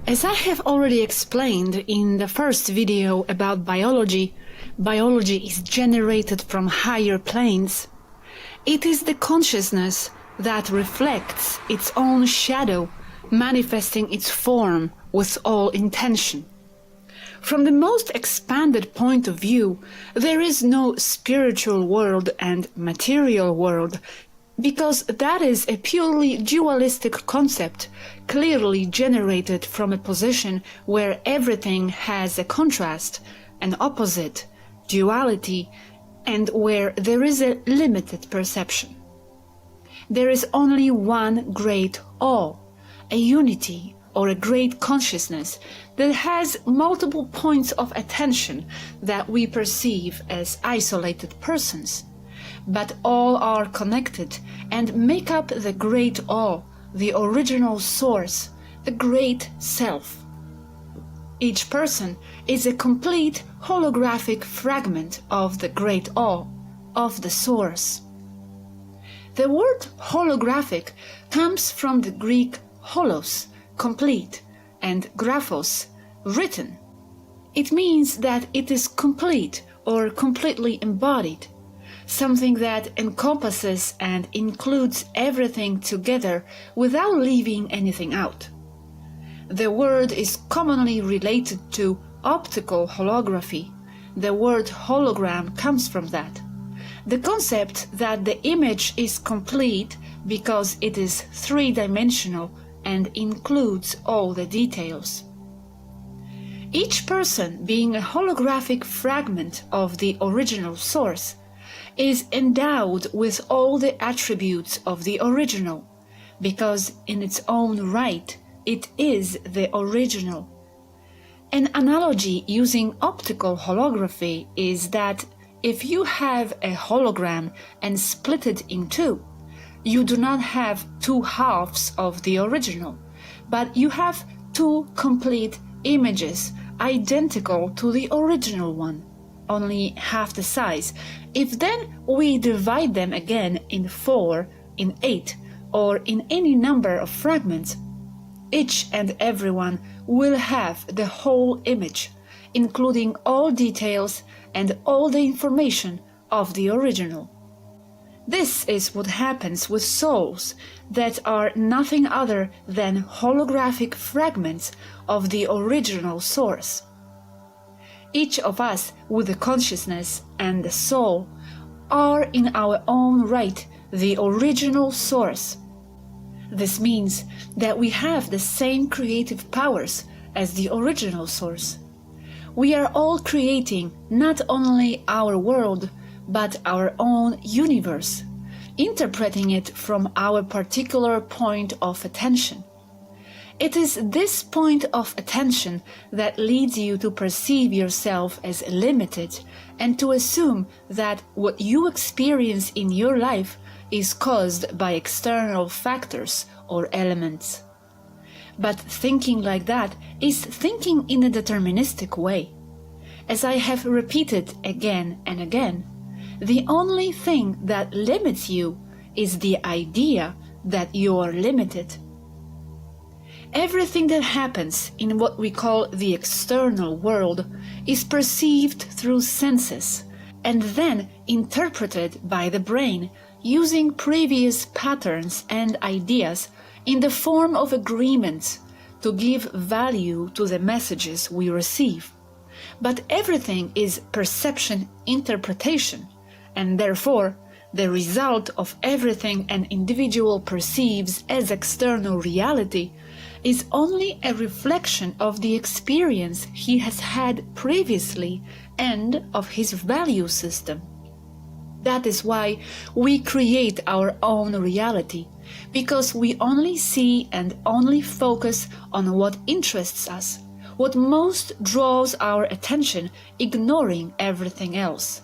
As I have already explained in the first video about biology, biology is generated from higher planes. It is the consciousness that reflects its own shadow, manifesting its form with all intention. From the most expanded point of view, there is no spiritual world and material world, because that is a purely dualistic concept, clearly generated from a position where everything has a contrast, an opposite, duality, and where there is a limited perception. There is only one great all, a unity or a great consciousness that has multiple points of attention that we perceive as isolated persons, but all are connected and make up the great all, the original source, the great self. Each person is a complete holographic fragment of the great all, of the source. The word holographic comes from the Greek holos, complete, and graphos, written. It means that it is complete or completely embodied, something that encompasses and includes everything together without leaving anything out. The word is commonly related to optical holography. The word hologram comes from that. The concept that the image is complete because it is three-dimensional and includes all the details. Each person, being a holographic fragment of the original source, is endowed with all the attributes of the original, because in its own right it is the original. An analogy using optical holography is that if you have a hologram and split it in two, you do not have two halves of the original, but you have two complete images identical to the original one, only half the size. If then we divide them again in 4, in 8, or in any number of fragments, each and every one will have the whole image, including all details and all the information of the original. This is what happens with souls that are nothing other than holographic fragments of the original source. Each of us with the consciousness and the soul are in our own right the original source. This means that we have the same creative powers as the original source. We are all creating not only our world, but our own universe, interpreting it from our particular point of attention. It is this point of attention that leads you to perceive yourself as limited and to assume that what you experience in your life is caused by external factors or elements. But thinking like that is thinking in a deterministic way. As I have repeated again and again, the only thing that limits you is the idea that you are limited. Everything that happens in what we call the external world is perceived through senses and then interpreted by the brain using previous patterns and ideas in the form of agreements to give value to the messages we receive. But everything is perception interpretation, and therefore the result of everything an individual perceives as external reality is only a reflection of the experience he has had previously and of his value system. That is why we create our own reality, because we only see and only focus on what interests us, what most draws our attention, ignoring everything else.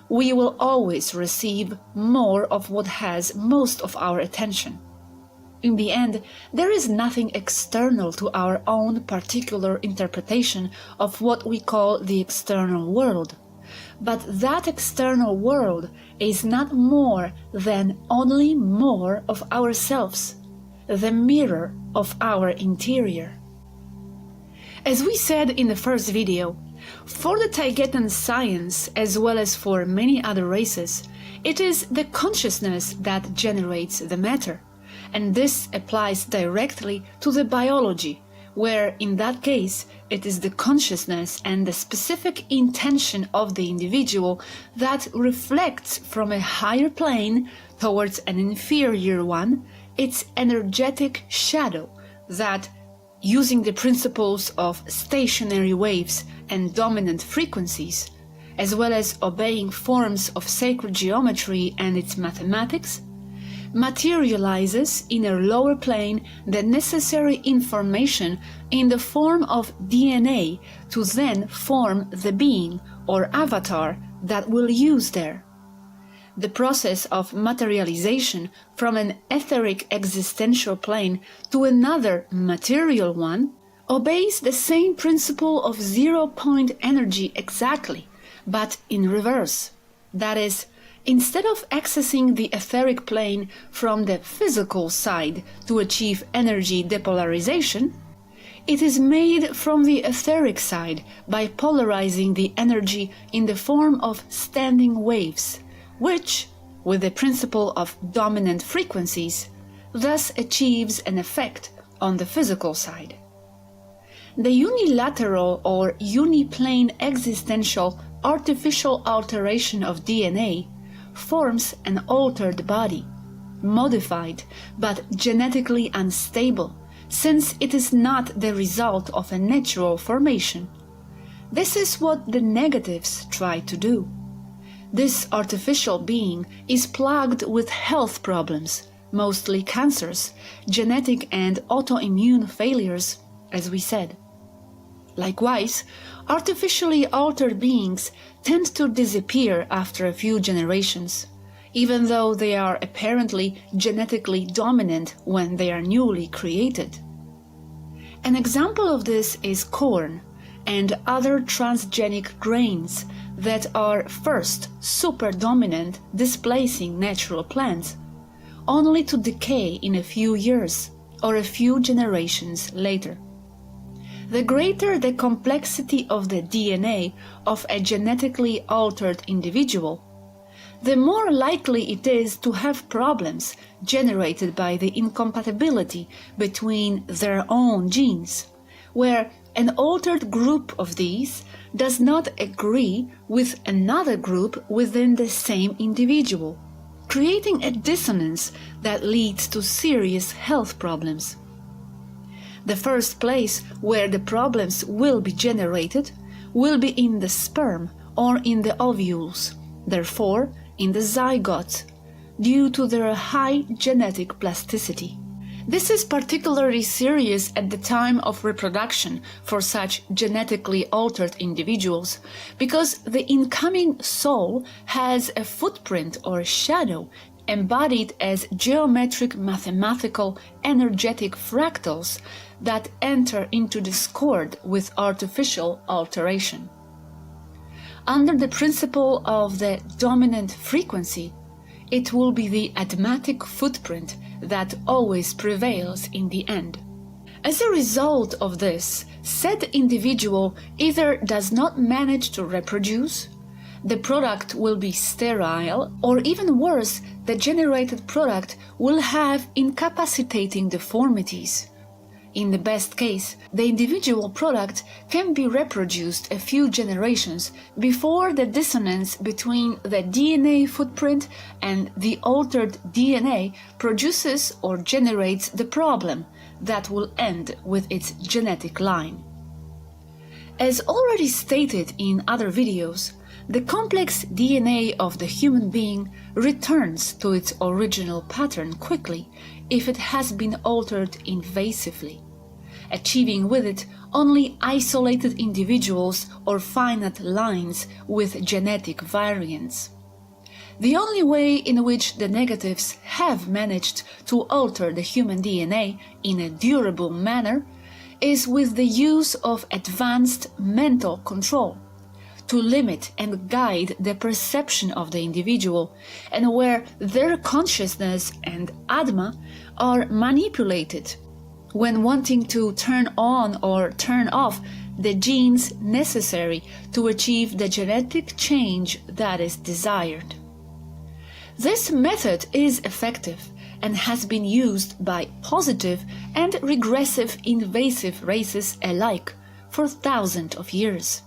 We will always receive more of what has most of our attention. In the end, there is nothing external to our own particular interpretation of what we call the external world. But that external world is not more than only more of ourselves, the mirror of our interior. As we said in the first video, for the Taygetan science, as well as for many other races, it is the consciousness that generates the matter, and this applies directly to the biology, where in that case it is the consciousness and the specific intention of the individual that reflects from a higher plane towards an inferior one its energetic shadow that, using the principles of stationary waves and dominant frequencies, as well as obeying forms of sacred geometry and its mathematics, materializes in a lower plane the necessary information in the form of DNA to then form the being or avatar that will use there. The process of materialization from an etheric existential plane to another material one obeys the same principle of zero-point energy exactly, but in reverse. That is, instead of accessing the etheric plane from the physical side to achieve energy depolarization, it is made from the etheric side by polarizing the energy in the form of standing waves, which, with the principle of dominant frequencies, thus achieves an effect on the physical side. The unilateral or uniplane existential artificial alteration of DNA forms an altered body, modified but genetically unstable, since it is not the result of a natural formation. This is what the negatives try to do. This artificial being is plagued with health problems, mostly cancers, genetic and autoimmune failures, as we said. Likewise, artificially altered beings tend to disappear after a few generations, even though they are apparently genetically dominant when they are newly created. An example of this is corn and other transgenic grains that are first super-dominant, displacing natural plants, only to decay in a few years or a few generations later. The greater the complexity of the DNA of a genetically altered individual, the more likely it is to have problems generated by the incompatibility between their own genes, where an altered group of these does not agree with another group within the same individual, creating a dissonance that leads to serious health problems. The first place where the problems will be generated will be in the sperm or in the ovules, therefore in the zygotes, due to their high genetic plasticity. This is particularly serious at the time of reproduction for such genetically altered individuals, because the incoming soul has a footprint or shadow embodied as geometric mathematical energetic fractals that enter into discord with artificial alteration. Under the principle of the dominant frequency, it will be the admatic footprint that always prevails in the end. As a result of this, said individual either does not manage to reproduce, the product will be sterile, or even worse, the generated product will have incapacitating deformities. In the best case, the individual product can be reproduced a few generations before the dissonance between the DNA footprint and the altered DNA produces or generates the problem that will end with its genetic line. As already stated in other videos, the complex DNA of the human being returns to its original pattern quickly if it has been altered invasively, achieving with it only isolated individuals or finite lines with genetic variants. The only way in which the negatives have managed to alter the human DNA in a durable manner is with the use of advanced mental control, to limit and guide the perception of the individual, and where their consciousness and Atma are manipulated, when wanting to turn on or turn off the genes necessary to achieve the genetic change that is desired. This method is effective and has been used by positive and regressive invasive races alike for thousands of years.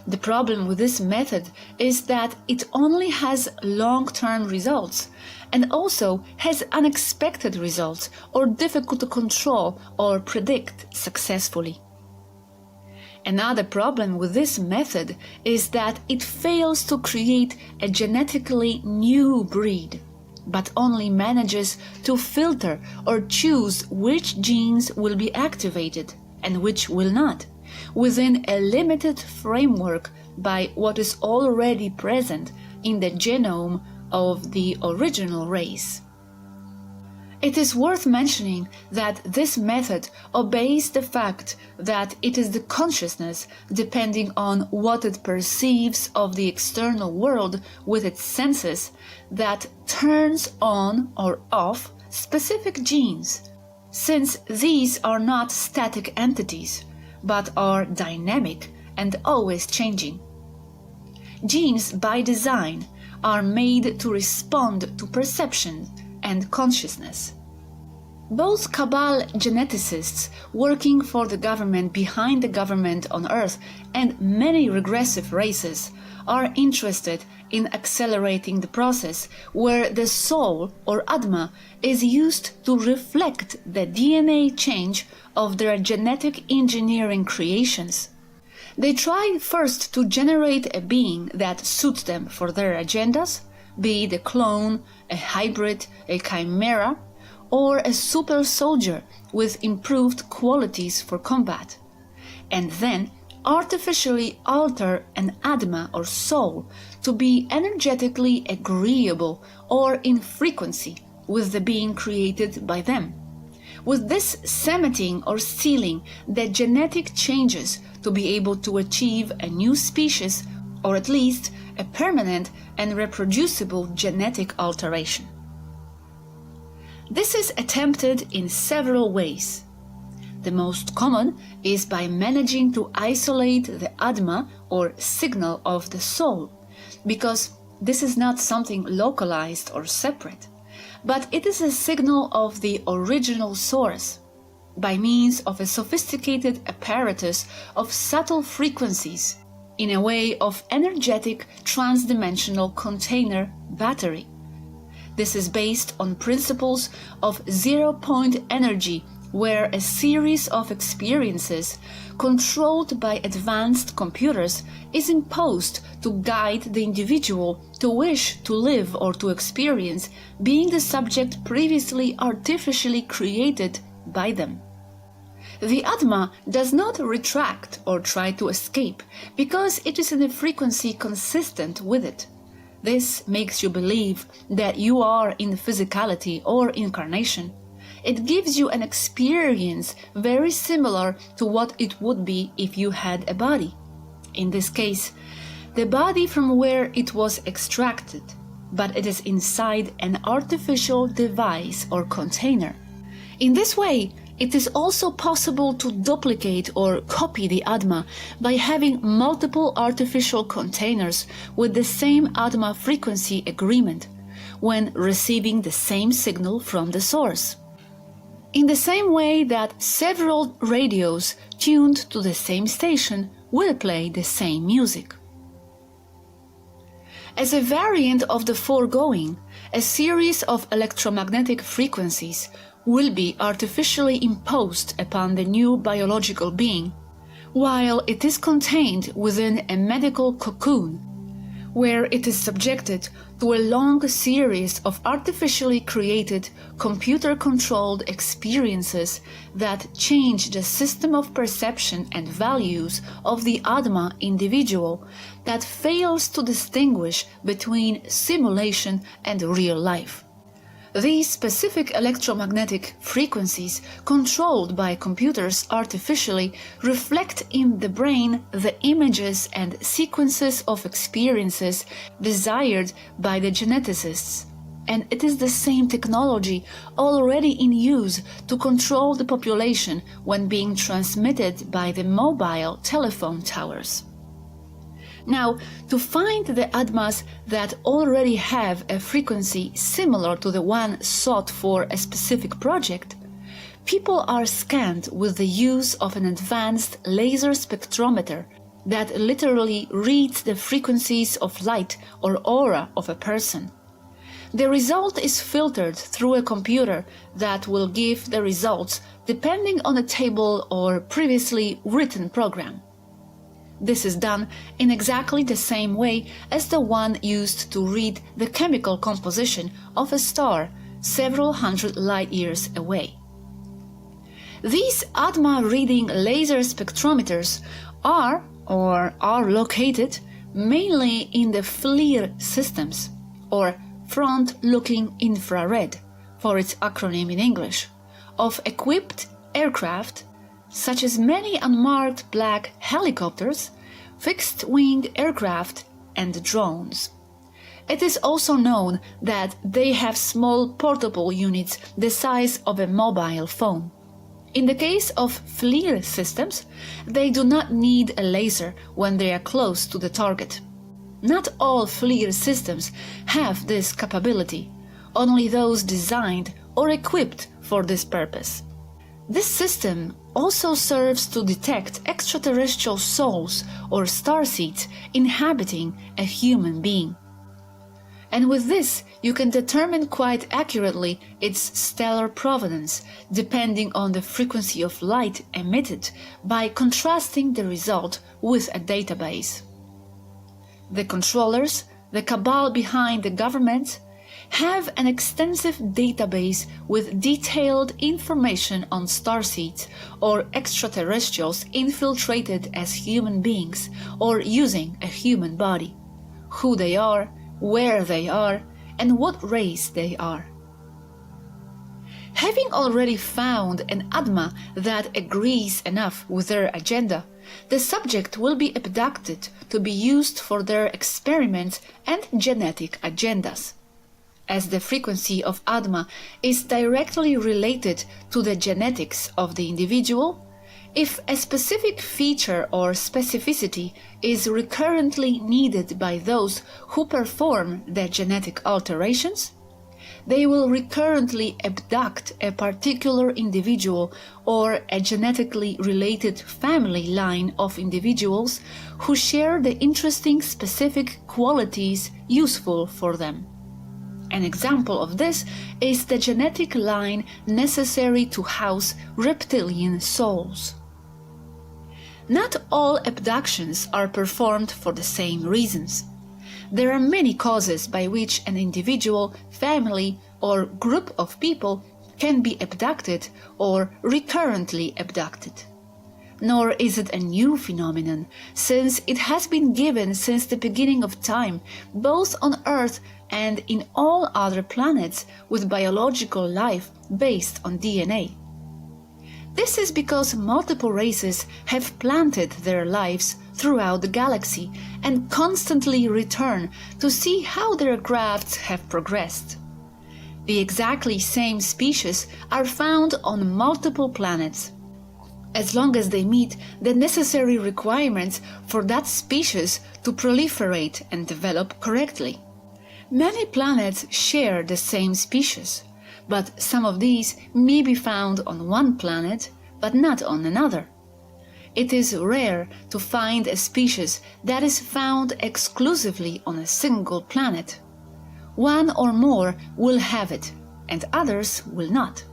The problem with this method is that it only has long-term results and also has unexpected results or difficult to control or predict successfully. Another problem with this method is that it fails to create a genetically new breed, but only manages to filter or choose which genes will be activated and which will not, within a limited framework by what is already present in the genome of the original race. It is worth mentioning that this method obeys the fact that it is the consciousness, depending on what it perceives of the external world with its senses, that turns on or off specific genes, since these are not static entities, but are dynamic and always changing. Genes, by design, are made to respond to perception and consciousness. Both cabal geneticists working for the government behind the government on Earth and many regressive races are interested in accelerating the process where the soul or Atma is used to reflect the DNA change of their genetic engineering creations. They try first to generate a being that suits them for their agendas, be it a clone, a hybrid, a chimera, or a super soldier with improved qualities for combat, and then artificially alter an Atma or soul to be energetically agreeable or in frequency with the being created by them. With this cementing or sealing the genetic changes to be able to achieve a new species, or at least a permanent and reproducible genetic alteration. This is attempted in several ways. The most common is by managing to isolate the Atma or signal of the soul, because this is not something localized or separate, but it is a signal of the original source, by means of a sophisticated apparatus of subtle frequencies, in a way of energetic transdimensional container battery. This is based on principles of zero-point energy, where a series of experiences controlled by advanced computers is imposed to guide the individual to wish to live or to experience being the subject previously artificially created by them. The Atma does not retract or try to escape because it is in a frequency consistent with it. This makes you believe that you are in physicality or incarnation. It gives you an experience very similar to what it would be if you had a body. In this case, the body from where it was extracted, but it is inside an artificial device or container. In this way, it is also possible to duplicate or copy the Atma by having multiple artificial containers with the same Atma frequency agreement when receiving the same signal from the source. In the same way that several radios tuned to the same station will play the same music. As a variant of the foregoing, a series of electromagnetic frequencies will be artificially imposed upon the new biological being, while it is contained within a medical cocoon, where it is subjected to a long series of artificially created, computer-controlled experiences that change the system of perception and values of the Atma individual that fails to distinguish between simulation and real life. These specific electromagnetic frequencies, controlled by computers artificially, reflect in the brain the images and sequences of experiences desired by the geneticists. and it is the same technology already in use to control the population when being transmitted by the mobile telephone towers. Now, to find the ADMAs that already have a frequency similar to the one sought for a specific project, people are scanned with the use of an advanced laser spectrometer that literally reads the frequencies of light or aura of a person. The result is filtered through a computer that will give the results depending on a table or previously written program. This is done in exactly the same way as the one used to read the chemical composition of a star several hundred light years away. These ADMA reading laser spectrometers are located mainly in the FLIR systems, or front-looking infrared, for its acronym in English, of equipped aircraft such as many unmarked black helicopters, fixed-wing aircraft, and drones. It is also known that they have small portable units the size of a mobile phone. In the case of FLIR systems, they do not need a laser when they are close to the target. Not all FLIR systems have this capability, only those designed or equipped for this purpose. This system also serves to detect extraterrestrial souls or starseeds inhabiting a human being. And with this, you can determine quite accurately its stellar provenance, depending on the frequency of light emitted, by contrasting the result with a database. The controllers, the cabal behind the government, have an extensive database with detailed information on starseeds or extraterrestrials infiltrated as human beings or using a human body, who they are, where they are, and what race they are. Having already found an ADMA that agrees enough with their agenda, the subject will be abducted to be used for their experiments and genetic agendas. As the frequency of ADMA is directly related to the genetics of the individual, if a specific feature or specificity is recurrently needed by those who perform the genetic alterations, they will recurrently abduct a particular individual or a genetically related family line of individuals who share the interesting specific qualities useful for them. An example of this is the genetic line necessary to house reptilian souls. Not all abductions are performed for the same reasons. There are many causes by which an individual, family, or group of people can be abducted or recurrently abducted. Nor is it a new phenomenon, since it has been given since the beginning of time, both on Earth and in all other planets with biological life based on DNA. This is because multiple races have planted their lives throughout the galaxy and constantly return to see how their crafts have progressed. The exactly same species are found on multiple planets, as long as they meet the necessary requirements for that species to proliferate and develop correctly. Many planets share the same species, but some of these may be found on one planet, but not on another. It is rare to find a species that is found exclusively on a single planet. One or more will have it, and others will not.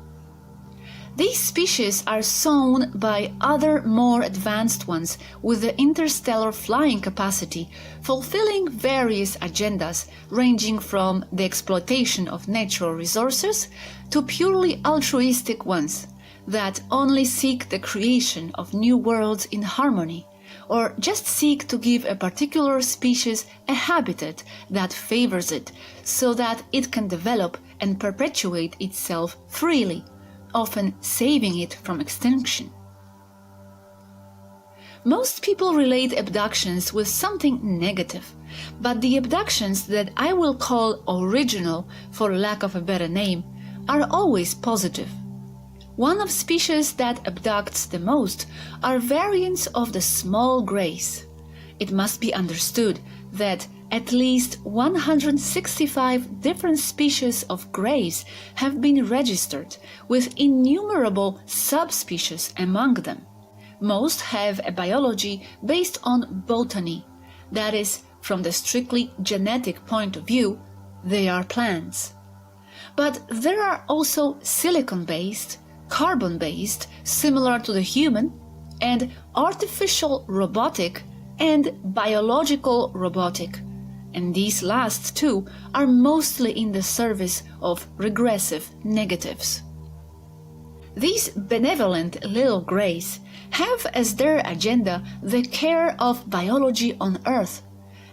These species are sown by other more advanced ones with the interstellar flying capacity, fulfilling various agendas ranging from the exploitation of natural resources to purely altruistic ones that only seek the creation of new worlds in harmony, or just seek to give a particular species a habitat that favors it so that it can develop and perpetuate itself freely, often saving it from extinction. Most people relate abductions with something negative, but the abductions that I will call original, for lack of a better name, are always positive. One of species that abducts the most are variants of the small greys. It must be understood that at least 165 different species of greys have been registered, with innumerable subspecies among them. Most have a biology based on botany, that is, from the strictly genetic point of view, they are plants. But there are also silicon-based, carbon-based, similar to the human, and artificial robotic and biological robotic, and these last two are mostly in the service of regressive negatives. These benevolent little greys have as their agenda the care of biology on Earth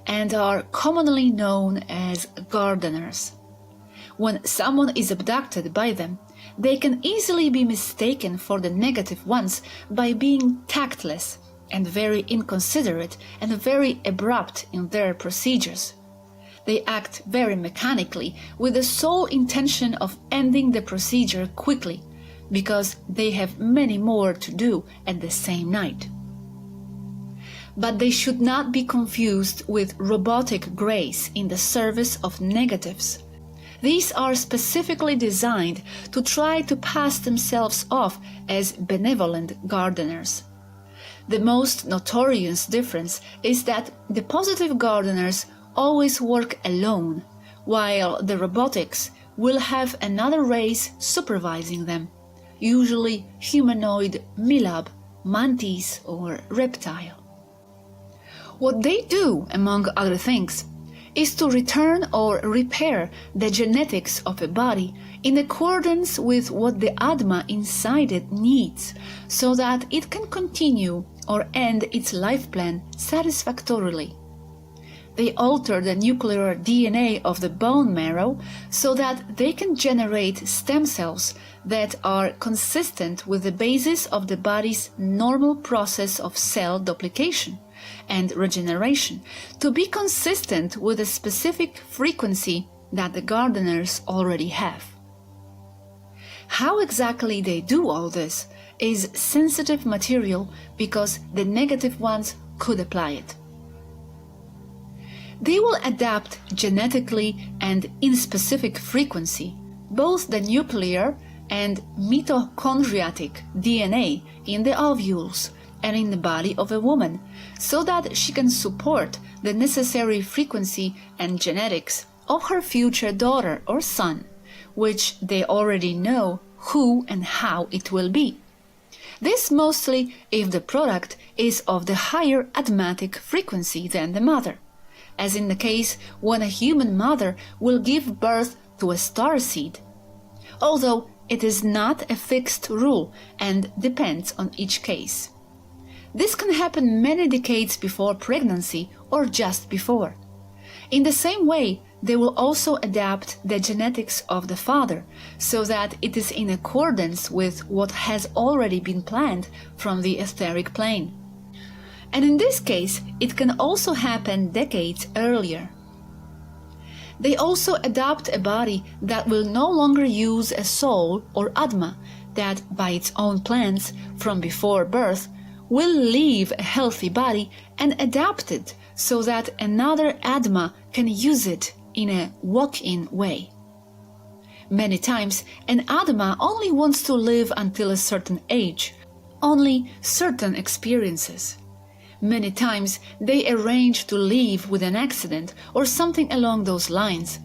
and are commonly known as gardeners. When someone is abducted by them, they can easily be mistaken for the negative ones by being tactless and very inconsiderate and very abrupt in their procedures. They act very mechanically with the sole intention of ending the procedure quickly, because they have many more to do at the same night. But they should not be confused with robotic greys in the service of negatives. These are specifically designed to try to pass themselves off as benevolent gardeners. The most notorious difference is that the positive gardeners always work alone, while the robotics will have another race supervising them, usually humanoid milab, mantis, or reptile. What they do, among other things, is to return or repair the genetics of a body in accordance with what the Atma inside it needs, so that it can continue or end its life plan satisfactorily. They alter the nuclear DNA of the bone marrow so that they can generate stem cells that are consistent with the basis of the body's normal process of cell duplication and regeneration, to be consistent with a specific frequency that the gardeners already have. How exactly they do all this is sensitive material because the negative ones could apply it. They will adapt genetically and in specific frequency both the nuclear and mitochondriatic DNA in the ovules and in the body of a woman, so that she can support the necessary frequency and genetics of her future daughter or son, which they already know who and how it will be. This mostly if the product is of the higher atmatic frequency than the mother, as in the case when a human mother will give birth to a starseed, although it is not a fixed rule and depends on each case. This can happen many decades before pregnancy or just before. In the same way, they will also adapt the genetics of the father so that it is in accordance with what has already been planned from the etheric plane. And in this case, it can also happen decades earlier. They also adopt a body that will no longer use a soul or Atma that, by its own plans from before birth, will leave a healthy body and adapt it so that another Atma can use it in a walk-in way. Many times, an Atma only wants to live until a certain age, only certain experiences. Many times they arrange to leave with an accident or something along those lines,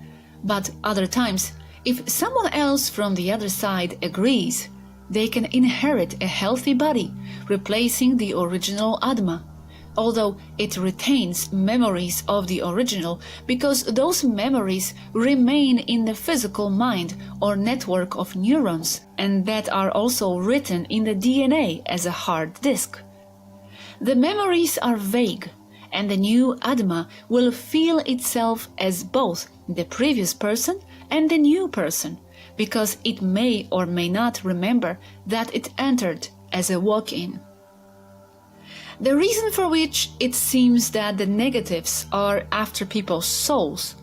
but other times, if someone else from the other side agrees, they can inherit a healthy body, replacing the original Atma, although it retains memories of the original because those memories remain in the physical mind or network of neurons, and that are also written in the DNA as a hard disk. The memories are vague, and the new Atma will feel itself as both the previous person and the new person, because it may or may not remember that it entered as a walk-in. The reason for which it seems that the negatives are after people's souls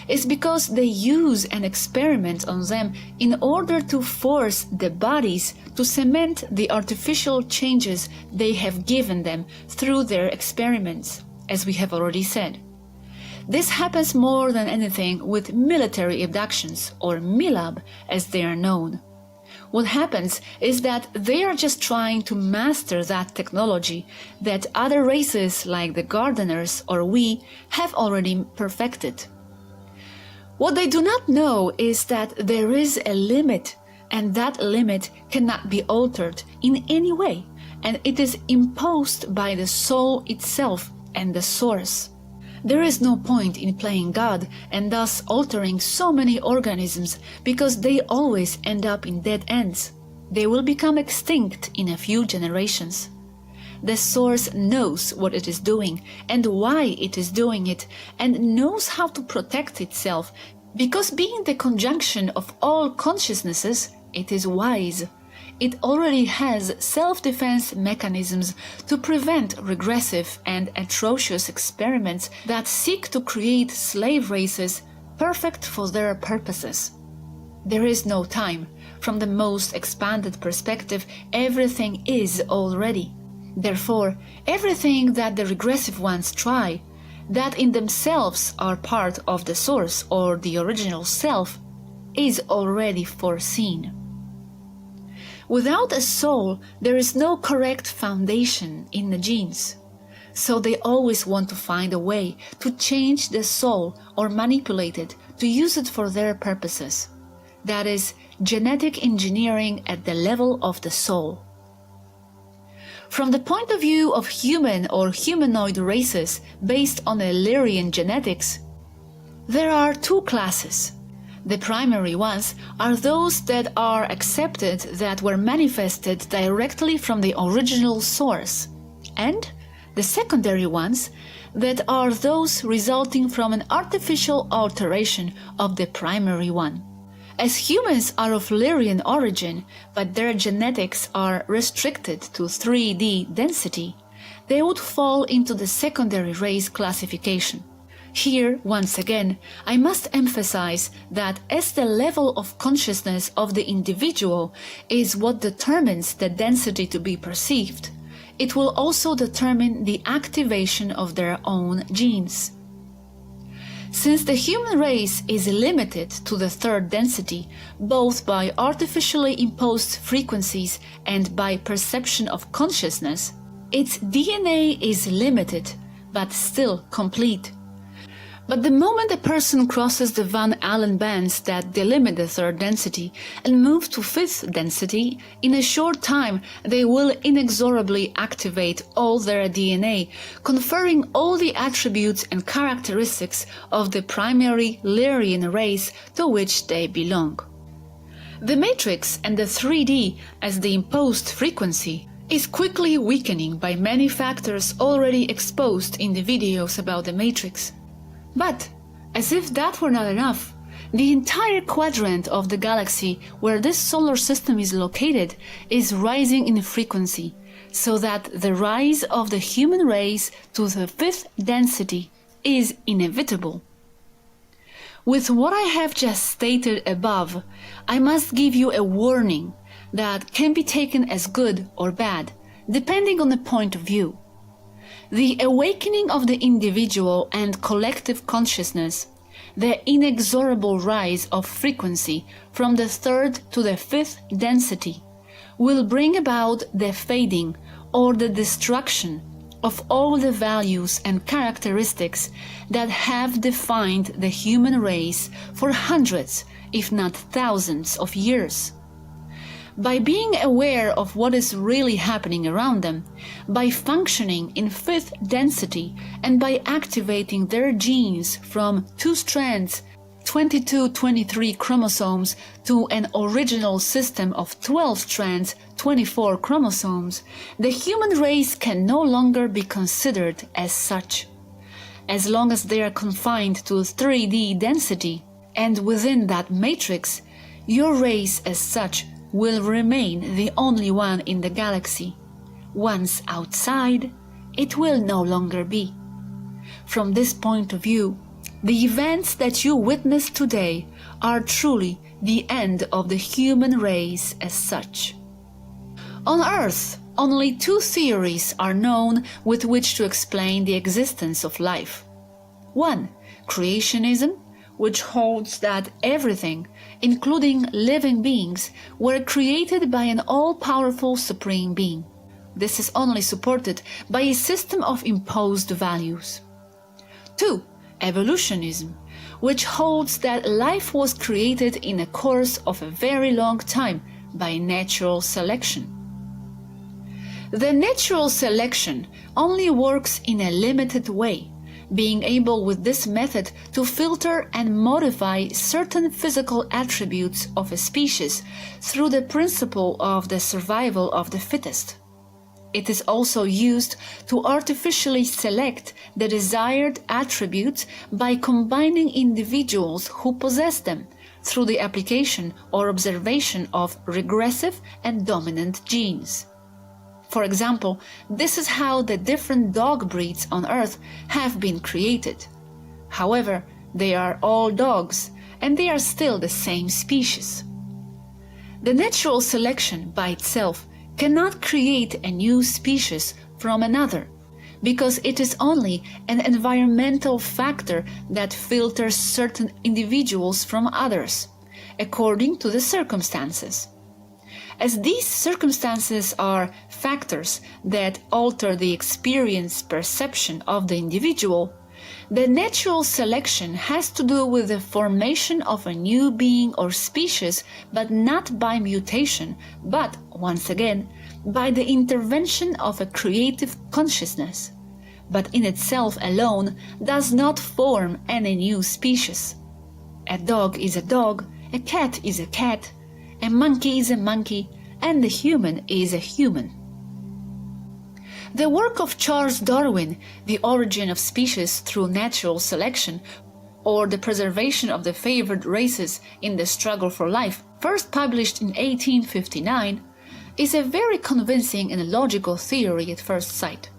is because they use and experiment on them in order to force the bodies to cement the artificial changes they have given them through their experiments, as we have already said. This happens more than anything with military abductions, or MILAB as they are known. What happens is that they are just trying to master that technology that other races like the gardeners or we have already perfected. What they do not know is that there is a limit, and that limit cannot be altered in any way, and it is imposed by the soul itself and the source. There is no point in playing God and thus altering so many organisms, because they always end up in dead ends. They will become extinct in a few generations. The source knows what it is doing and why it is doing it, and knows how to protect itself, because being the conjunction of all consciousnesses, it is wise. It already has self-defense mechanisms to prevent regressive and atrocious experiments that seek to create slave races perfect for their purposes. There is no time. From the most expanded perspective, everything is already. Therefore, everything that the regressive ones try, that in themselves are part of the source or the original self, is already foreseen. Without a soul, there is no correct foundation in the genes. So they always want to find a way to change the soul or manipulate it to use it for their purposes. That is genetic engineering at the level of the soul. From the point of view of human or humanoid races based on Illyrian genetics, there are two classes. The primary ones are those that are accepted, that were manifested directly from the original source, and the secondary ones that are those resulting from an artificial alteration of the primary one. As humans are of Illyrian origin, but their genetics are restricted to 3D density, they would fall into the secondary race classification. Here, once again, I must emphasize that as the level of consciousness of the individual is what determines the density to be perceived, it will also determine the activation of their own genes. Since the human race is limited to the third density, both by artificially imposed frequencies and by perception of consciousness, its DNA is limited, but still complete. But the moment a person crosses the Van Allen bands that delimit the third density and move to fifth density, in a short time they will inexorably activate all their DNA, conferring all the attributes and characteristics of the primary Illyrian race to which they belong. The matrix and the 3D as the imposed frequency is quickly weakening by many factors already exposed in the videos about the matrix. But, as if that were not enough, the entire quadrant of the galaxy where this solar system is located is rising in frequency, so that the rise of the human race to the fifth density is inevitable. With what I have just stated above, I must give you a warning that can be taken as good or bad, depending on the point of view. The awakening of the individual and collective consciousness, the inexorable rise of frequency from the third to the fifth density, will bring about the fading or the destruction of all the values and characteristics that have defined the human race for hundreds, if not thousands of years. By being aware of what is really happening around them, by functioning in fifth density, and by activating their genes from 2 strands, 22-23 chromosomes, to an original system of 12 strands, 24 chromosomes, the human race can no longer be considered as such. As long as they are confined to 3D density, and within that matrix, your race as such will remain the only one in the galaxy. Once outside, it will no longer be. From this point of view, the events that you witness today are truly the end of the human race as such. On Earth, only two theories are known with which to explain the existence of life. One, creationism, which holds that everything, including living beings, were created by an all-powerful supreme being. This is only supported by a system of imposed values. 2. Evolutionism, which holds that life was created in a course of a very long time by natural selection. The natural selection only works in a limited way, being able with this method to filter and modify certain physical attributes of a species through the principle of the survival of the fittest. It is also used to artificially select the desired attributes by combining individuals who possess them through the application or observation of regressive and dominant genes. For example, this is how the different dog breeds on Earth have been created. However, they are all dogs, and they are still the same species. The natural selection by itself cannot create a new species from another, because it is only an environmental factor that filters certain individuals from others, according to the circumstances. As these circumstances are factors that alter the experience perception of the individual, the natural selection has to do with the formation of a new being or species, but not by mutation, but, once again, by the intervention of a creative consciousness, but in itself alone does not form any new species. A dog is a dog, a cat is a cat, a monkey is a monkey, and a human is a human. The work of Charles Darwin, The Origin of Species Through Natural Selection, or The Preservation of the Favored Races in the Struggle for Life, first published in 1859, is a very convincing and logical theory at first sight,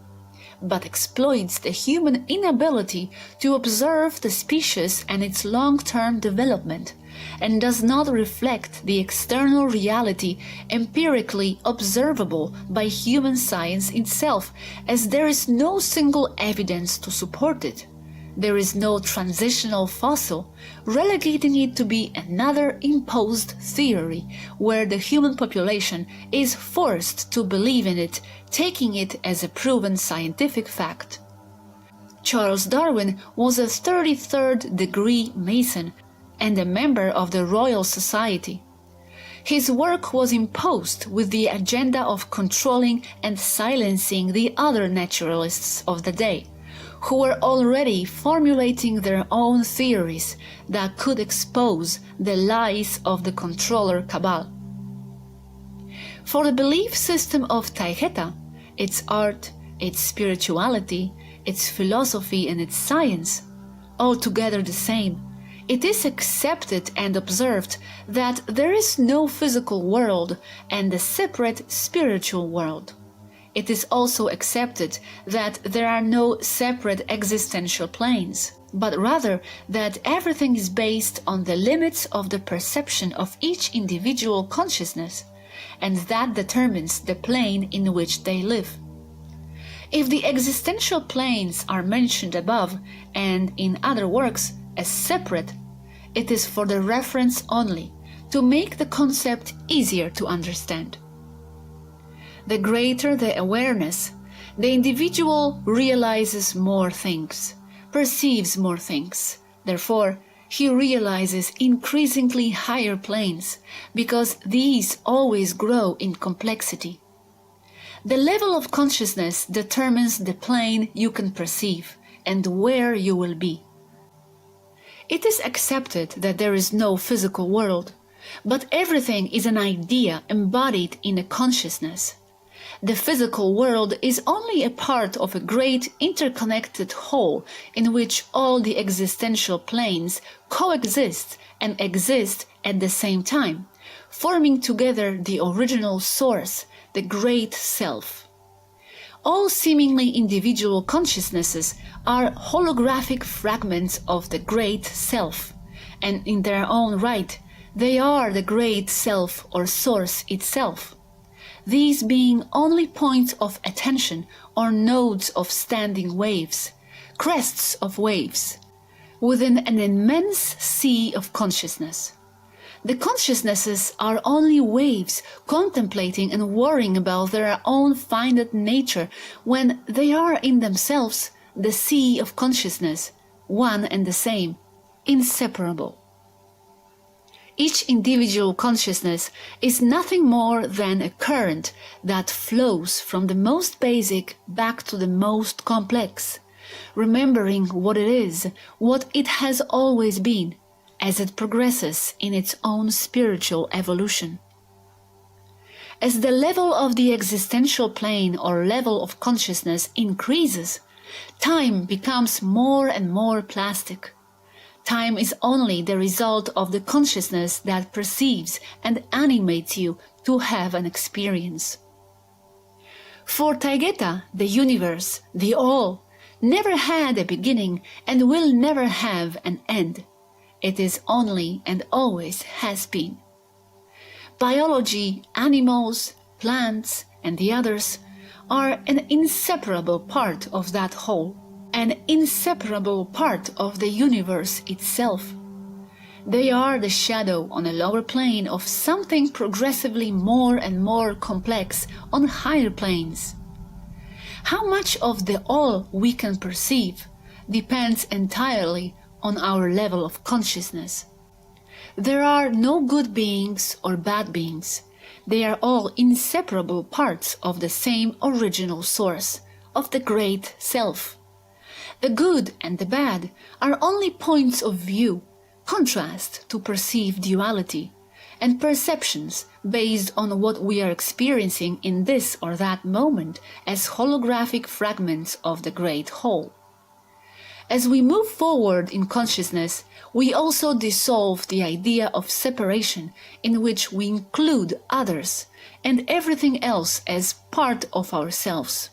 but exploits the human inability to observe the species and its long-term development, and does not reflect the external reality empirically observable by human science itself, as there is no single evidence to support it. There is no transitional fossil, relegating it to be another imposed theory, where the human population is forced to believe in it, taking it as a proven scientific fact. Charles Darwin was a 33rd degree Mason and a member of the Royal Society. His work was imposed with the agenda of controlling and silencing the other naturalists of the day, who were already formulating their own theories that could expose the lies of the controller cabal. For the belief system of Taiheta, its art, its spirituality, its philosophy and its science, altogether the same, it is accepted and observed that there is no physical world and a separate spiritual world. It is also accepted that there are no separate existential planes, but rather that everything is based on the limits of the perception of each individual consciousness, and that determines the plane in which they live. If the existential planes are mentioned above and in other works as separate, it is for the reference only, to make the concept easier to understand. The greater the awareness, the individual realizes more things, perceives more things. Therefore, he realizes increasingly higher planes, because these always grow in complexity. The level of consciousness determines the plane you can perceive and where you will be. It is accepted that there is no physical world, but everything is an idea embodied in a consciousness. The physical world is only a part of a great interconnected whole in which all the existential planes coexist and exist at the same time, forming together the original source, the great self. all seemingly individual consciousnesses are holographic fragments of the Great Self, and in their own right, they are the Great Self or Source itself, these being only points of attention or nodes of standing waves, crests of waves, within an immense sea of consciousness. The consciousnesses are only waves contemplating and worrying about their own finite nature when they are in themselves the sea of consciousness, one and the same, inseparable. Each individual consciousness is nothing more than a current that flows from the most basic back to the most complex, remembering what it is, what it has always been, as it progresses in its own spiritual evolution. As the level of the existential plane or level of consciousness increases, time becomes more and more plastic. Time is only the result of the consciousness that perceives and animates you to have an experience. For Taygeta, the universe, the all, never had a beginning and will never have an end. It is only and always has been. Biology, animals, plants, and the others are an inseparable part of that whole, an inseparable part of the universe itself. They are the shadow on a lower plane of something progressively more and more complex on higher planes. How much of the all we can perceive depends entirely on our level of consciousness. There are no good beings or bad beings. They are all inseparable parts of the same original source, of the Great Self. The good and the bad are only points of view, contrast to perceived duality, and perceptions based on what we are experiencing in this or that moment as holographic fragments of the Great Whole. As we move forward in consciousness, we also dissolve the idea of separation in which we include others and everything else as part of ourselves.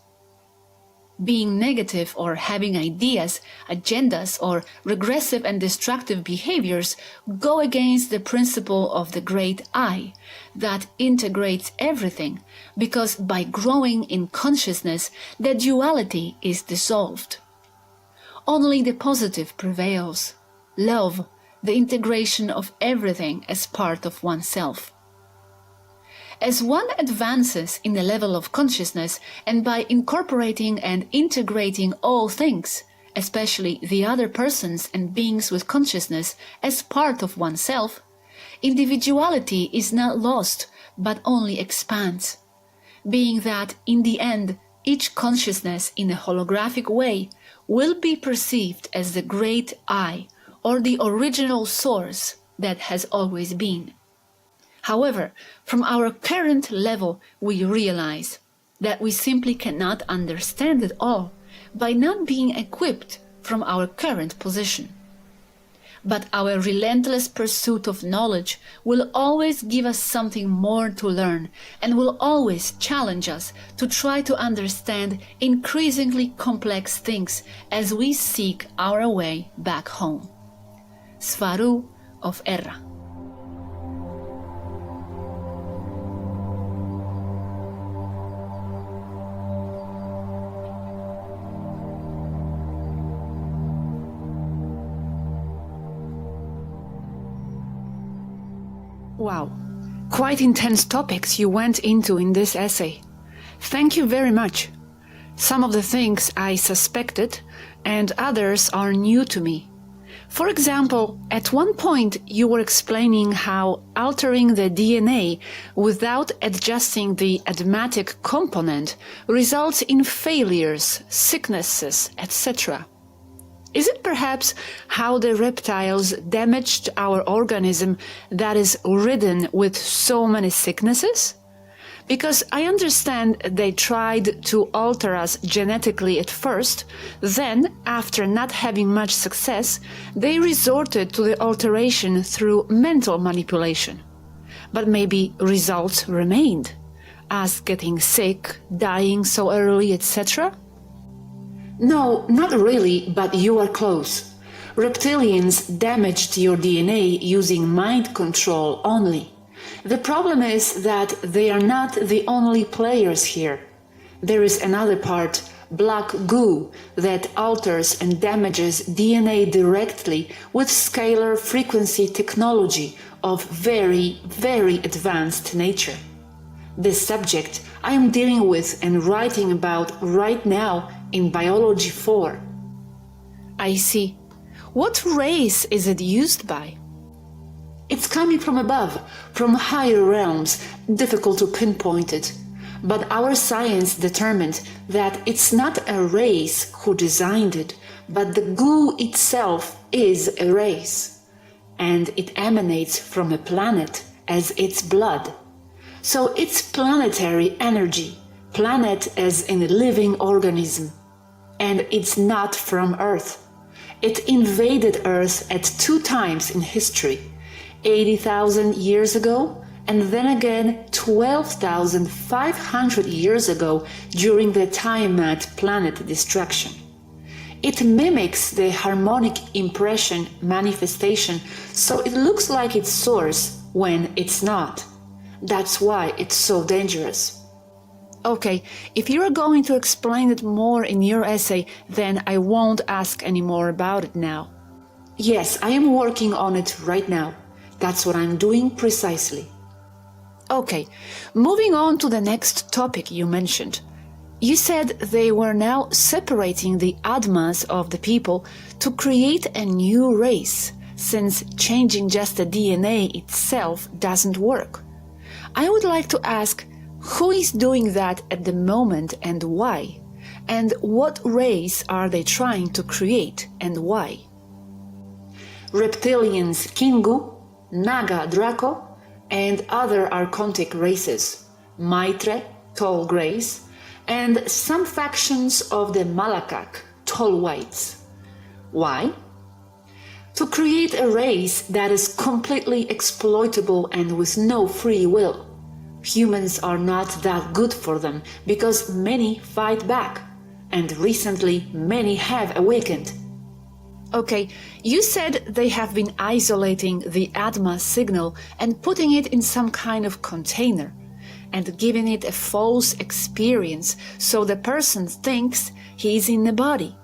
Being negative or having ideas, agendas, or regressive and destructive behaviors go against the principle of the great I that integrates everything, because by growing in consciousness, the duality is dissolved. Only the positive prevails, love, the integration of everything as part of oneself. As one advances in the level of consciousness and by incorporating and integrating all things, especially the other persons and beings with consciousness, as part of oneself, individuality is not lost but only expands, being that in the end each consciousness in a holographic way will be perceived as the great I, or the original source that has always been. However, from our current level we realize that we simply cannot understand it all by not being equipped from our current position. But our relentless pursuit of knowledge will always give us something more to learn and will always challenge us to try to understand increasingly complex things as we seek our way back home. SWARUU of Erra. Wow, quite intense topics you went into in this essay. Thank you very much. Some of the things I suspected and others are new to me. For example, at one point you were explaining how altering the DNA without adjusting the admatic component results in failures, sicknesses, etc. Is it perhaps how the reptiles damaged our organism that is ridden with so many sicknesses? Because I understand they tried to alter us genetically at first, then, after not having much success, they resorted to the alteration through mental manipulation. But maybe results remained. Us getting sick, dying so early, etc.? No, not really, but you are close. Reptilians damaged your DNA using mind control only. The problem is that they are not the only players here. There is another part, black goo, that alters and damages DNA directly with scalar frequency technology of very, very advanced nature. This subject I am dealing with and writing about right now in Biologie 4. I see. What race is it used by? It's coming from above, from higher realms, difficult to pinpoint it. But our science determined that it's not a race who designed it, but the goo itself is a race. And it emanates from a planet as its blood. So it's planetary energy, planet as in a living organism. And it's not from Earth. It invaded Earth at 2 times in history, 80,000 years ago, and then again 12,500 years ago during the Tiamat planet destruction. It mimics the harmonic impression manifestation, so it looks like its source when it's not. That's why it's so dangerous. Okay, if you're going to explain it more in your essay, then I won't ask any more about it now. Yes, I am working on it right now. That's what I'm doing precisely. Okay, moving on to the next topic you mentioned. You said they were now separating the Atmas of the people to create a new race, since changing just the DNA itself doesn't work. I would like to ask, who is doing that at the moment and why? And what race are they trying to create and why? Reptilians Kingu, Naga Draco, and other archontic races, Maitre, tall greys, and some factions of the Malakak, tall whites. Why? To create a race that is completely exploitable and with no free will. Humans are not that good for them because many fight back, and recently many have awakened. Okay, you said they have been isolating the Atma signal and putting it in some kind of container and giving it a false experience so the person thinks he's in the body.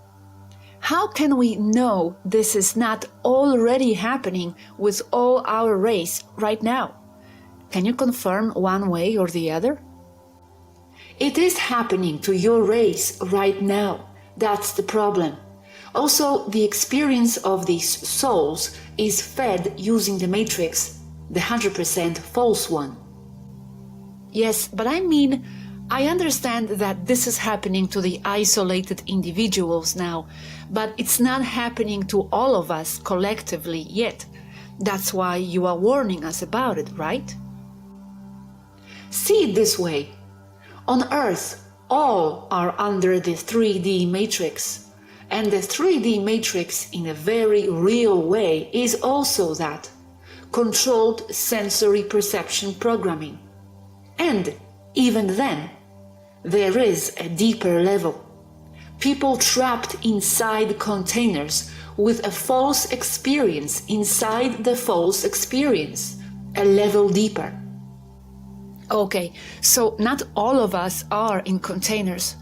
How can we know this is not already happening with all our race right now? Can you confirm one way or the other? It is happening to your race right now. That's the problem. Also, the experience of these souls is fed using the matrix, the 100% false one. Yes, but I mean, I understand that this is happening to the isolated individuals now, but it's not happening to all of us collectively yet. That's why you are warning us about it, right? See it this way. On Earth, all are under the 3D matrix. And the 3D matrix in a very real way is also that. Controlled sensory perception programming. And even then, there is a deeper level. People trapped inside containers with a false experience inside the false experience, a level deeper. Okay, so not all of us are in containers.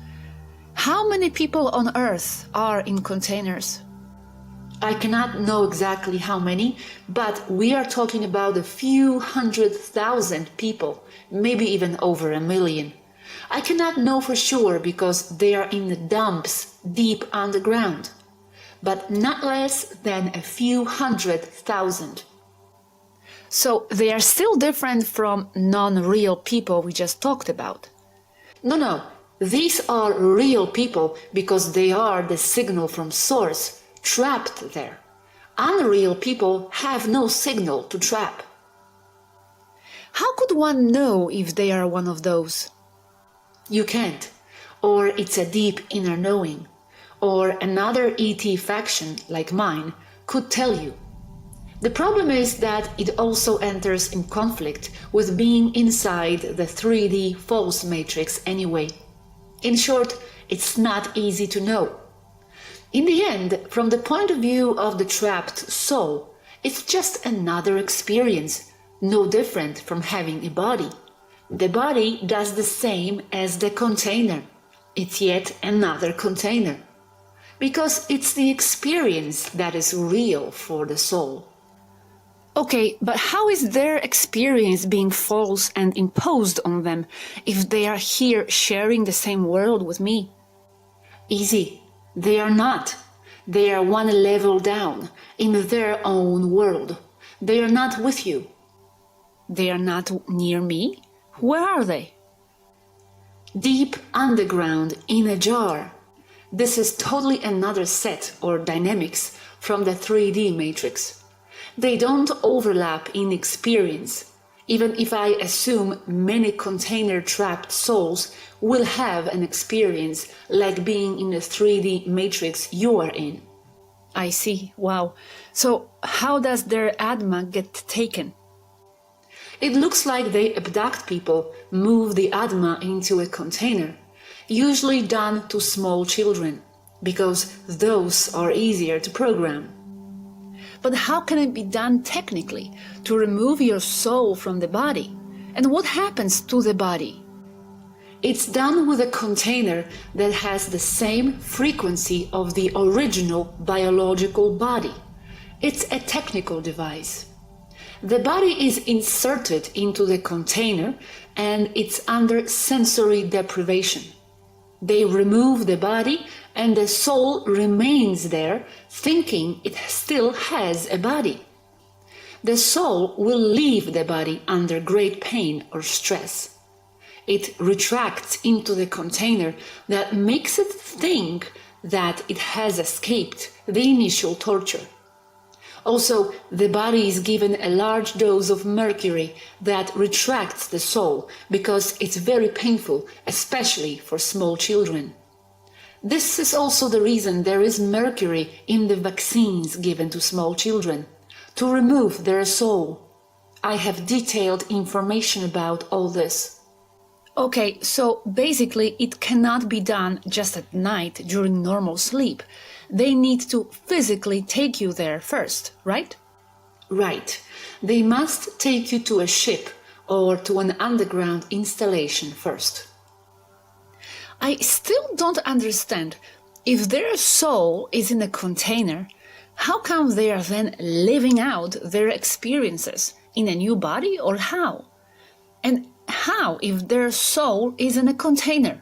How many people on Earth are in containers? I cannot know exactly how many, but we are talking about a few 100,000 people, maybe even over 1 million. I cannot know for sure because they are in the dumps deep underground, but not less than a few 100,000. So they are still different from non-real people we just talked about. No, these are real people because they are the signal from source, trapped there. Unreal people have no signal to trap. How could one know if they are one of those? You can't, or it's a deep inner knowing, or another ET faction like mine could tell you. The problem is that it also enters in conflict with being inside the 3D false matrix anyway. In short, it's not easy to know. In the end, from the point of view of the trapped soul, it's just another experience, no different from having a body. The body does the same as the container. It's yet another container. Because it's the experience that is real for the soul. Okay, but how is their experience being false and imposed on them if they are here sharing the same world with me? Easy. They are not. They are one level down, in their own world. They are not with you. They are not near me? Where are they? Deep underground in a jar. This is totally another set or dynamics from the 3D matrix. They don't overlap in experience, even if I assume many container-trapped souls will have an experience like being in the 3D matrix you are in. I see. Wow. So how does their Atma get taken? It looks like they abduct people, move the Atma into a container, usually done to small children, because those are easier to program. But how can it be done technically to remove your soul from the body? And what happens to the body? It's done with a container that has the same frequency of the original biological body. It's a technical device. The body is inserted into the container and it's under sensory deprivation. They remove the body and the soul remains there, thinking it still has a body. The soul will leave the body under great pain or stress. It retracts into the container that makes it think that it has escaped the initial torture. Also, the body is given a large dose of mercury that retracts the soul because it's very painful, especially for small children. This is also the reason there is mercury in the vaccines given to small children, to remove their soul. I have detailed information about all this. Okay, so basically it cannot be done just at night during normal sleep. They need to physically take you there first, right? Right. They must take you to a ship or to an underground installation first. I still don't understand. If their soul is in a container, how come they are then living out their experiences in a new body, or how? And how if their soul is in a container?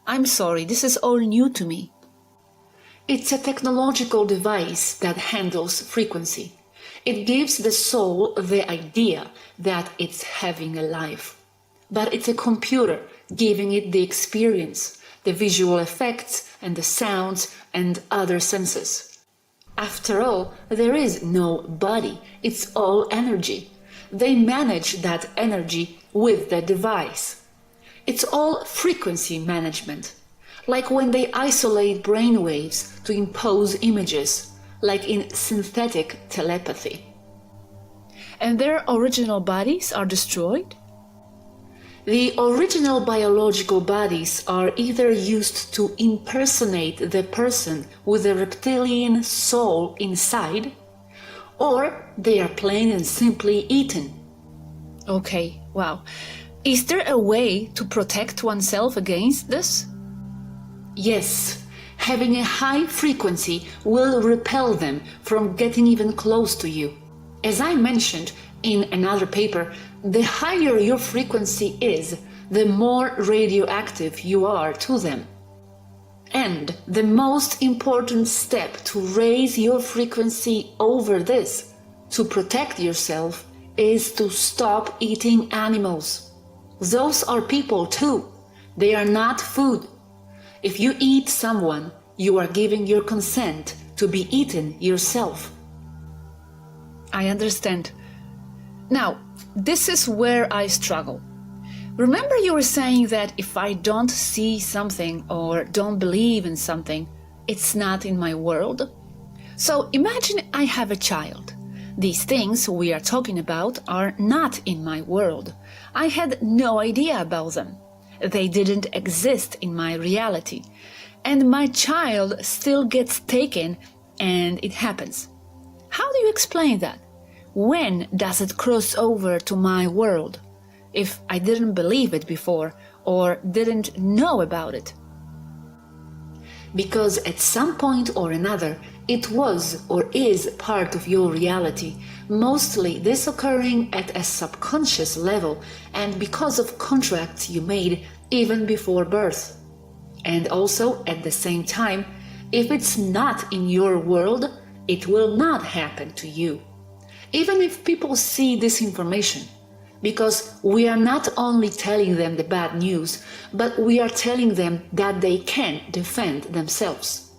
I'm sorry, this is all new to me. It's a technological device that handles frequency. It gives the soul the idea that it's having a life. But it's a computer giving it the experience, the visual effects and the sounds and other senses. After all, there is no body, it's all energy. They manage that energy with the device. It's all frequency management, like when they isolate brainwaves to impose images, like in synthetic telepathy. And their original bodies are destroyed? The original biological bodies are either used to impersonate the person with a reptilian soul inside, or they are plain and simply eaten. Okay, wow. Is there a way to protect oneself against this? Yes, having a high frequency will repel them from getting even close to you. As I mentioned in another paper, the higher your frequency is, the more radioactive you are to them. And the most important step to raise your frequency over this, to protect yourself, is to stop eating animals. Those are people too. They are not food. If you eat someone, you are giving your consent to be eaten yourself. I understand. Now, this is where I struggle. Remember you were saying that if I don't see something or don't believe in something, it's not in my world? So imagine I have a child. These things we are talking about are not in my world. I had no idea about them. They didn't exist in my reality. And my child still gets taken, and it happens. How do you explain that? When does it cross over to my world? If I didn't believe it before or didn't know about it? Because at some point or another, it was or is part of your reality, mostly this occurring at a subconscious level and because of contracts you made even before birth. And also, at the same time, if it's not in your world, it will not happen to you. Even if people see this information, because we are not only telling them the bad news, but we are telling them that they can defend themselves.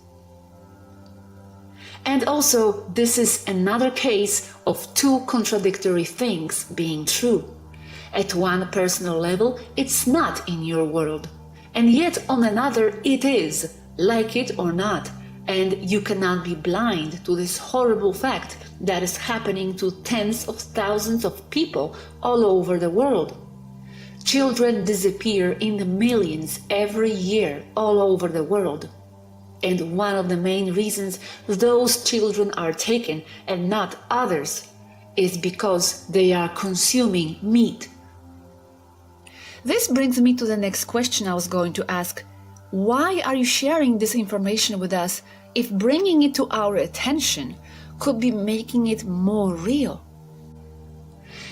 And also, this is another case of two contradictory things being true. At one personal level, it's not in your world, and yet on another it is, like it or not, and you cannot be blind to this horrible fact that is happening to tens of thousands of people all over the world. Children disappear in the millions every year all over the world. And one of the main reasons those children are taken and not others is because they are consuming meat. This brings me to the next question I was going to ask. Why are you sharing this information with us if bringing it to our attention could be making it more real?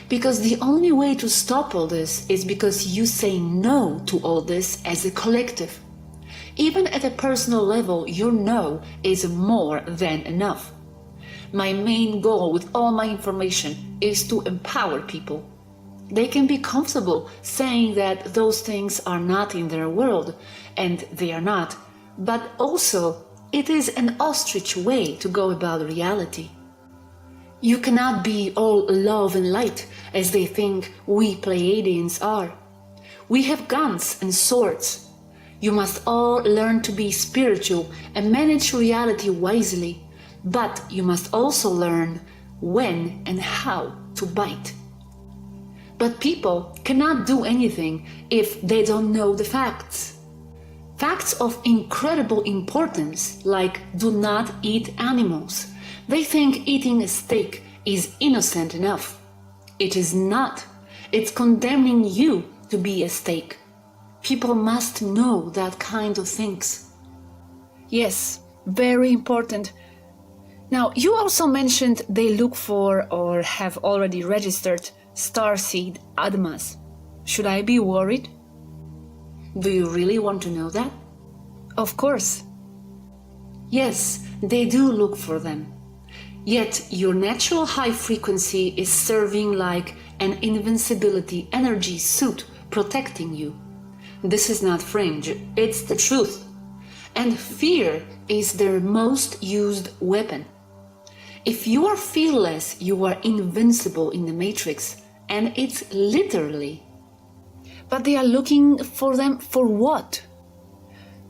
Because the only way to stop all this is because you say no to all this as a collective. Even at a personal level, your no is more than enough. My main goal with all my information is to empower people. They can be comfortable saying that those things are not in their world, and they are not, but also it is an ostrich way to go about reality. You cannot be all love and light as they think we Pleiadians are. We have guns and swords. You must all learn to be spiritual and manage reality wisely, but you must also learn when and how to bite. But people cannot do anything if they don't know the facts. Facts of incredible importance, like do not eat animals. They think eating a steak is innocent enough. It is not. It's condemning you to be a steak. People must know that kind of things. Yes, very important. Now, you also mentioned they look for or have already registered starseed Admas. Should I be worried? Do you really want to know that? Of course. Yes, they do look for them. Yet your natural high frequency is serving like an invincibility energy suit protecting you. This is not fringe, it's the truth. And fear is their most used weapon. If you are fearless, you are invincible in the Matrix, and it's literally. But they are looking for them for what?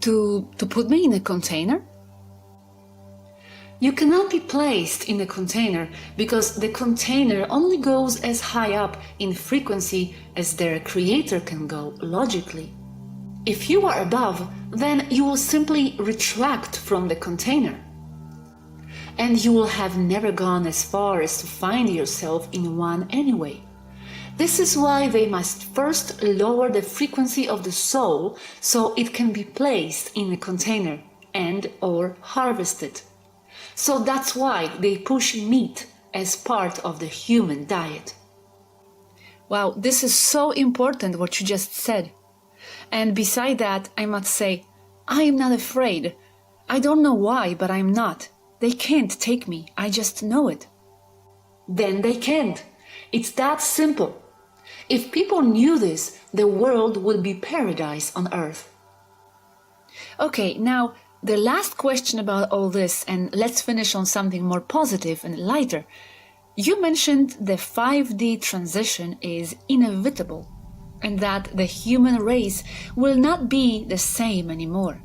To put me in a container? You cannot be placed in a container because the container only goes as high up in frequency as their creator can go logically. If you are above, then you will simply retract from the container. And you will have never gone as far as to find yourself in one anyway. This is why they must first lower the frequency of the soul so it can be placed in a container and or harvested. So that's why they push meat as part of the human diet. Wow, this is so important what you just said. And beside that, I must say, I am not afraid. I don't know why, but I'm not. They can't take me, I just know it. Then they can't. It's that simple. If people knew this, the world would be paradise on earth. Okay, now the last question about all this, and let's finish on something more positive and lighter. You mentioned the 5D transition is inevitable, and that the human race will not be the same anymore.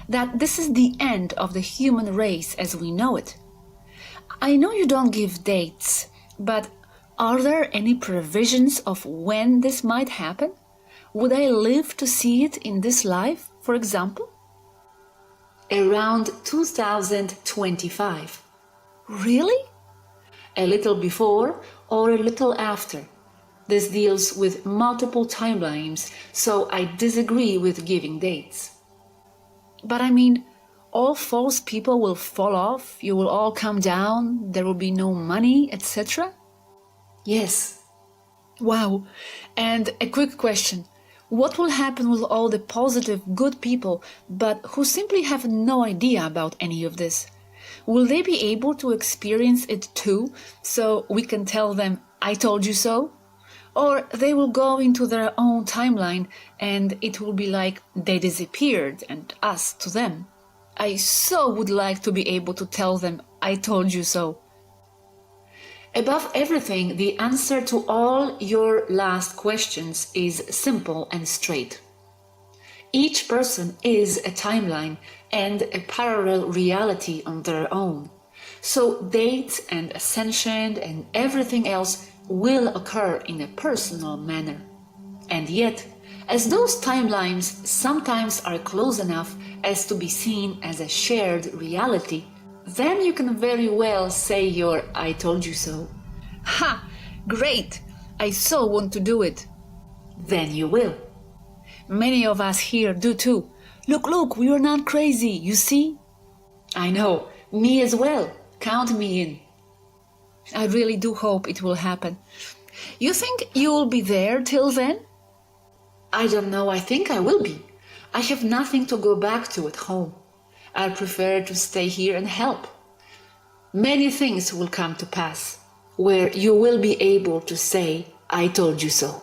That this is the end of the human race as we know it. I know you don't give dates, But are there any provisions of when this might happen? Would I live to see it in this life, for example? Around 2025. Really? A little before or a little after. This deals with multiple timelines, so I disagree with giving dates. But I mean, all false people will fall off, you will all come down, there will be no money, etc.? Yes. Wow. And a quick question. What will happen with all the positive, good people, but who simply have no idea about any of this? Will they be able to experience it too, so we can tell them, I told you so? Or they will go into their own timeline and it will be like they disappeared and us to them. I so would like to be able to tell them, I told you so. Above everything, the answer to all your last questions is simple and straight. Each person is a timeline and a parallel reality on their own. So dates and ascension and everything else will occur in a personal manner. And yet, as those timelines sometimes are close enough as to be seen as a shared reality, then you can very well say your I told you so. Ha! Great! I so want to do it. Then you will. Many of us here do too. Look, we are not crazy, you see? I know, me as well. Count me in. I really do hope it will happen. You think you will be there till then? I don't know, I think I will be. I have nothing to go back to at home. I prefer to stay here and help. Many things will come to pass, where you will be able to say, I told you so.